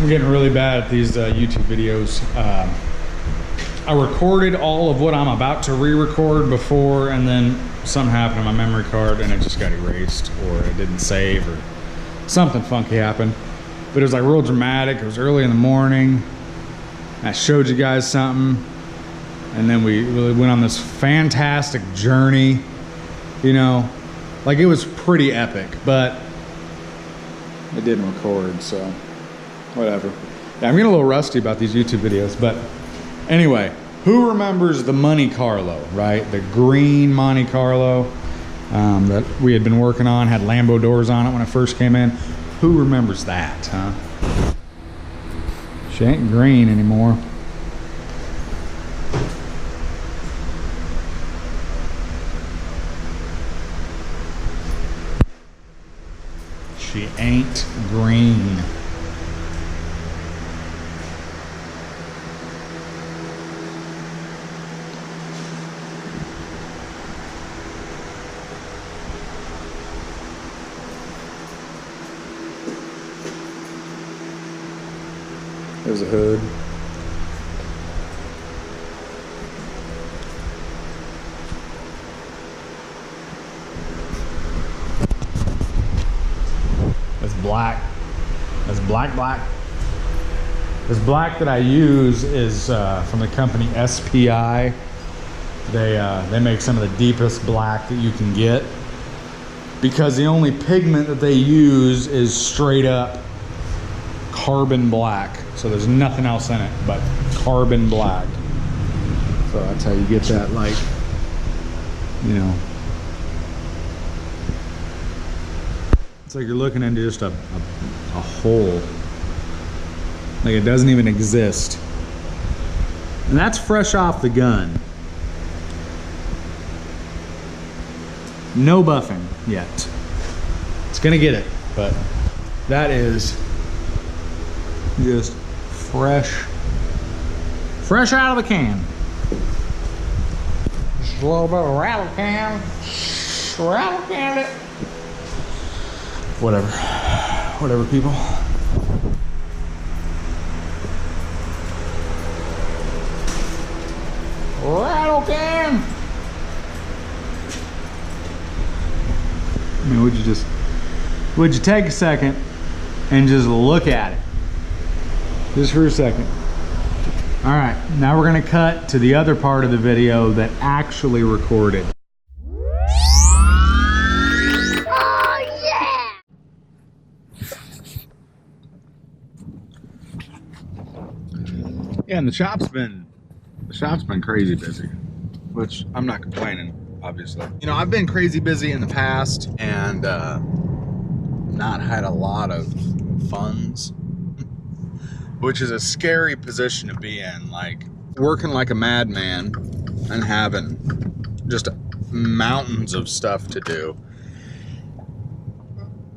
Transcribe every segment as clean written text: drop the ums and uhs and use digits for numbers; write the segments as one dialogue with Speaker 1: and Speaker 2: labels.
Speaker 1: I'm getting really bad at these YouTube videos. I recorded all of what I'm about to re-record before, and then something happened to my memory card and it just got erased, or it didn't save, or something funky happened. But it was like real dramatic. It was early in the morning. I showed you guys something, and then we really went on this fantastic journey, you know, like it was pretty epic, but it didn't record, so whatever. Yeah, I'm getting a little rusty about these YouTube videos, but anyway, who remembers the Monte Carlo, right? The green Monte Carlo that we had been working on, had Lambo doors on it when I first came in. Who remembers that, huh? She ain't green anymore. She ain't green. There's a hood. That's black. That's black. This black that I use is from the company SPI. They make some of the deepest black that you can get, because the only pigment that they use is straight up carbon black. So there's nothing else in it but carbon black. So that's how you get that, like, you know, it's like you're looking into just a hole. Like it doesn't even exist. And that's fresh off the gun. No buffing yet. It's gonna get it, but that is just fresh out of the can. Just a little bit of rattle can it. Whatever, people. Rattle can. I mean, would you take a second and just look at it? Just for a second. All right, now we're gonna cut to the other part of the video that actually recorded.
Speaker 2: Oh yeah!
Speaker 1: Yeah, and the shop's been crazy busy, which I'm not complaining, obviously. You know, I've been crazy busy in the past and not had a lot of funds, which is a scary position to be in, like working like a madman and having just mountains of stuff to do,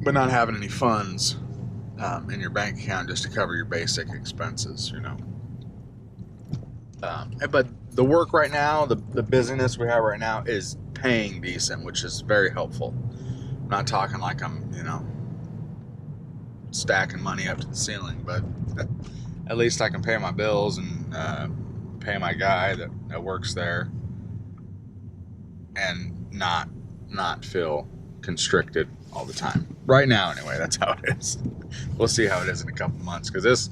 Speaker 1: but not having any funds in your bank account just to cover your basic expenses, you know. But the work right now, the busyness we have right now is paying decent, which is very helpful. I'm not talking like I'm, you know, stacking money up to the ceiling, but at least I can pay my bills and pay my guy that works there and not feel constricted all the time. Right now, anyway, that's how it is. We'll see how it is in a couple months, because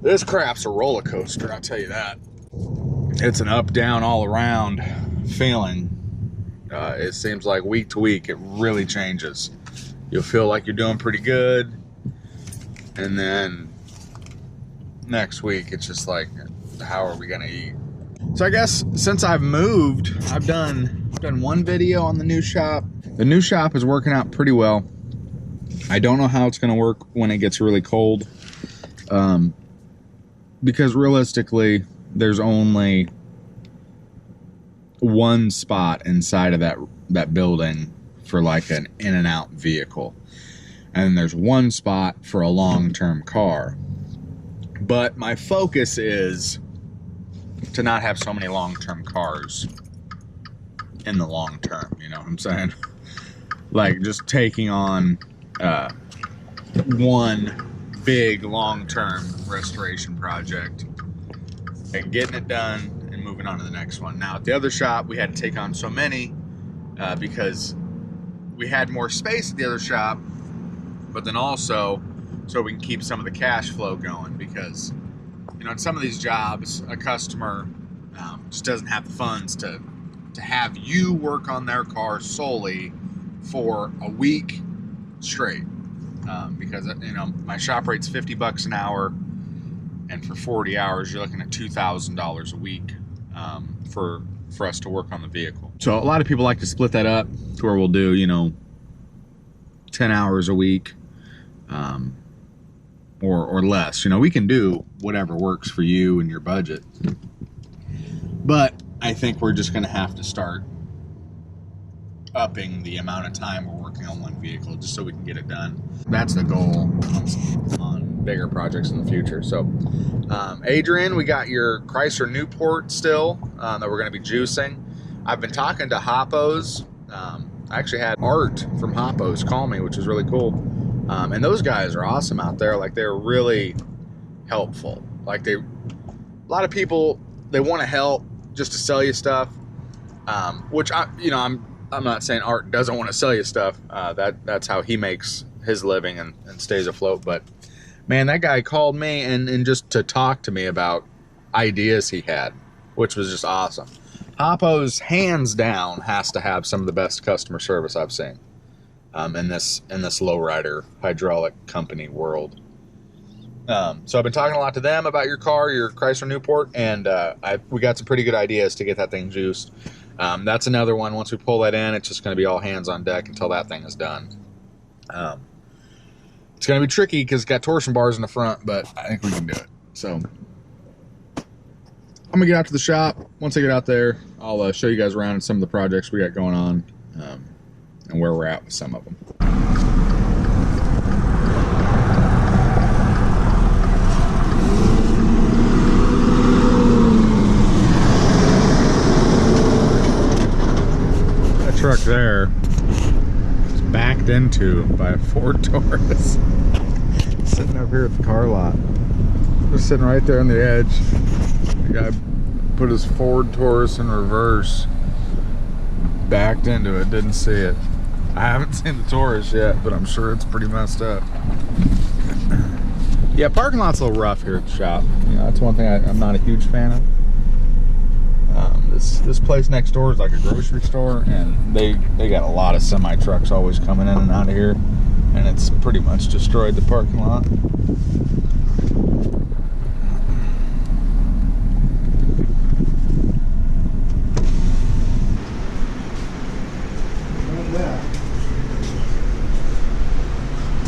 Speaker 1: this crap's a roller coaster, I'll tell you that. It's an up, down, all around feeling. It seems like week to week, it really changes. You'll feel like you're doing pretty good, and then next week it's just like, how are we gonna eat? So I guess since I've moved, I've done one video on the new shop. The new shop is working out pretty well. I don't know how it's gonna work when it gets really cold, because realistically there's only one spot inside of that building for like an in and out vehicle, and there's one spot for a long-term car. But my focus is to not have so many long-term cars in the long term, you know what I'm saying? Like just taking on one
Speaker 3: big long-term restoration project and getting it done and moving on to the next one. Now at the other shop, we had to take on so many because we had more space at the other shop, but then also so we can keep some of the cash flow going, because you know, in some of these jobs, a customer just doesn't have the funds to have you work on their car solely for a week straight, because you know, my shop rate's $50 an hour, and for 40 hours you're looking at $2,000 a week for us to work on the vehicle. So a lot of people like to split that up to where we'll do, you know, 10 hours a week, or less. You know, we can do whatever works for you and your budget, but I think we're just going to have to start upping the amount of time we're working on one vehicle just so we can get it done. That's the goal on bigger projects in the future. So Adrian, we got your Chrysler Newport still that we're going to be juicing. I've been talking to Hoppos. I actually had Art from Hoppos call me, which was really cool. And those guys are awesome out there. Like, they're really helpful. Like, a lot of people, they want to help just to sell you stuff, which I'm not saying Art doesn't want to sell you stuff. That's how he makes his living and stays afloat. But man, that guy called me and just to talk to me about ideas he had, which was just awesome. Hoppos, hands down, has to have some of the best customer service I've seen in this lowrider hydraulic company world. So I've been talking a lot to them about your car, your Chrysler Newport, and we got some pretty good ideas to get that thing juiced. That's another one. Once we pull that in, it's just going to be all hands on deck until that thing is done. It's going to be tricky because it's got torsion bars in the front, but I think we can do it. So I'm going to get out to the shop. Once I get out there, I'll show you guys around and some of the projects we got going on, and where we're at with some of them. That truck there is backed into by a Ford Taurus. Sitting over here at the car lot. Just sitting right there on the edge. The guy put his Ford Taurus in reverse, backed into it, didn't see it. I haven't seen the Taurus yet, but I'm sure it's pretty messed up. Yeah, parking lot's a little rough here at the shop. You know, that's one thing I'm not a huge fan of. This place next door is like a grocery store, and they got a lot of semi trucks always coming in and out of here, and it's pretty much destroyed the parking lot.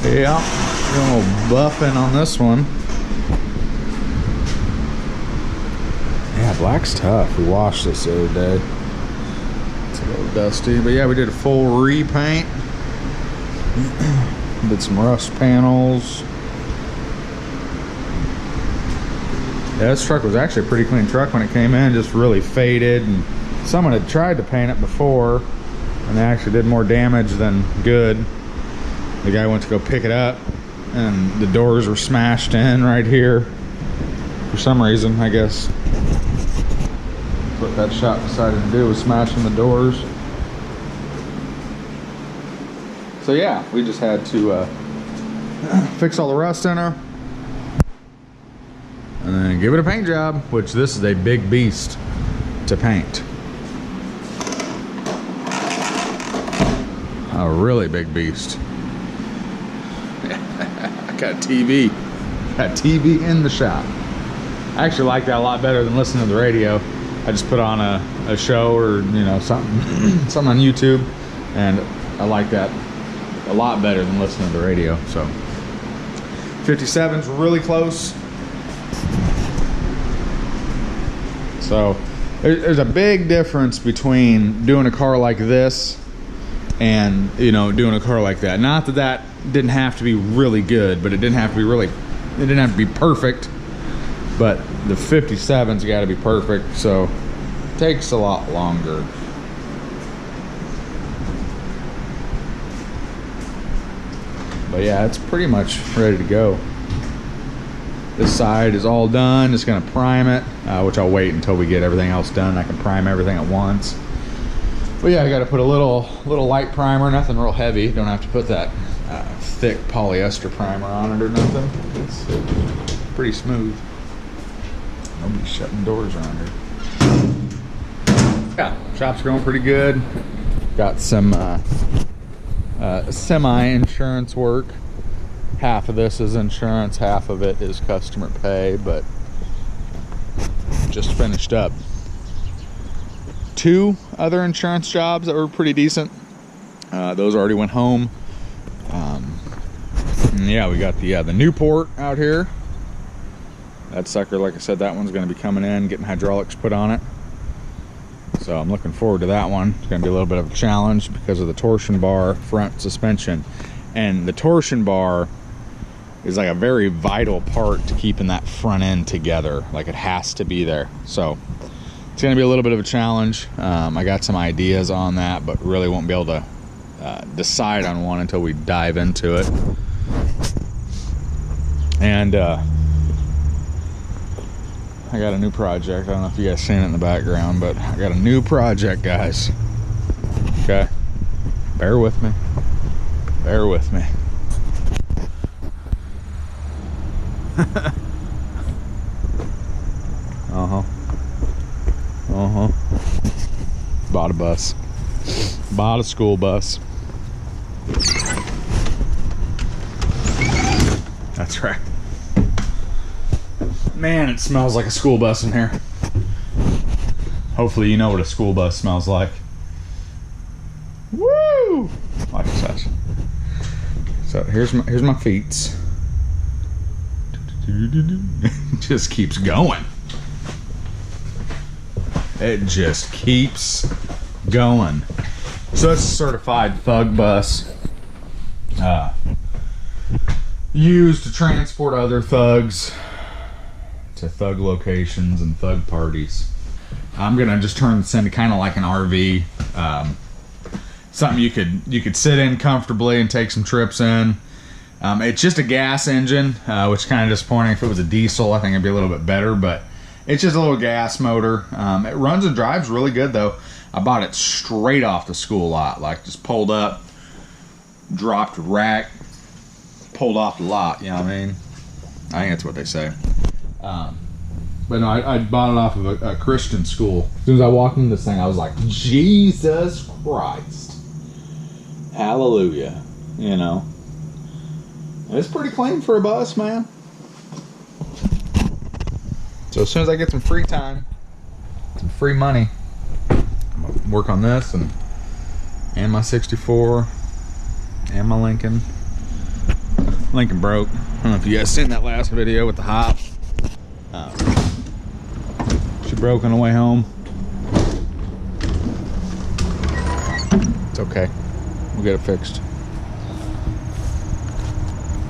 Speaker 3: Yeah, a little buffing on this one. Yeah, black's tough. We washed this the other day. It's a little dusty, but yeah, we did a full repaint. Did some rust panels. Yeah, this truck was actually a pretty clean truck when it came in, just really faded, and someone had tried to paint it before and they actually did more damage than good. The guy went to go pick it up and the doors were smashed in right here for some reason, I guess. What that shop decided to do was smashing the doors. So yeah, we just had to fix all the rust in her and then give it a paint job, which this is a big beast to paint. A really big beast. I got a TV. Got TV in the shop. I actually like that a lot better than listening to the radio. I just put on a show or, you know, something on YouTube, and I like that a lot better than listening to the radio. So 57's really close. So there's a big difference between doing a car like this and, you know, doing a car like that. Not that that didn't have to be really good, but it didn't have to be perfect. But the 57's got to be perfect, so it takes a lot longer. But yeah, it's pretty much ready to go. This side is all done. Just gonna prime it, which I'll wait until we get everything else done. I can prime everything at once. But yeah, I got to put a little light primer, nothing real heavy. Don't have to put that thick polyester primer on it or nothing. It's pretty smooth. Nobody's shutting doors around here. Yeah, shop's going pretty good. Got some semi-insurance work. Half of this is insurance, half of it is customer pay, but just finished up 2 other insurance jobs that were pretty decent. Those already went home. And yeah, we got the Newport out here. That sucker, like I said, that one's going to be coming in, getting hydraulics put on it. So I'm looking forward to that one. It's going to be a little bit of a challenge because of the torsion bar front suspension. And the torsion bar is like a very vital part to keeping that front end together. Like, it has to be there. So it's going to be a little bit of a challenge. I got some ideas on that, but really won't be able to decide on one until we dive into it. And I got a new project. I don't know if you guys seen it in the background, but I got a new project, guys. Okay, bear with me. Bear with me. Bought a bus. Bought a school bus. That's right. Man, it smells like a school bus in here. Hopefully you know what a school bus smells like. Woo! Watch this. So here's my feet. It just keeps going. It just keeps going. So it's a certified thug bus. Used to transport other thugs to thug locations and thug parties. I'm gonna just turn this into kind of like an RV. Something you could sit in comfortably and take some trips in. It's just a gas engine, which is kind of disappointing. If it was a diesel, I think it'd be a little bit better, but it's just a little gas motor. It runs and drives really good though. I bought it straight off the school lot, like just pulled up, dropped rack, pulled off the lot, you know what I mean? I think that's what they say. But no, I bought it off of a Christian school. As soon as I walked in this thing, I was like, Jesus Christ. Hallelujah. You know. It's pretty clean for a bus, man. So as soon as I get some free time, some free money, I'm gonna work on this and my 64 and my Lincoln. Lincoln broke. I don't know if you guys seen that last video with the hop. She broke on the way home. It's okay. We'll get it fixed.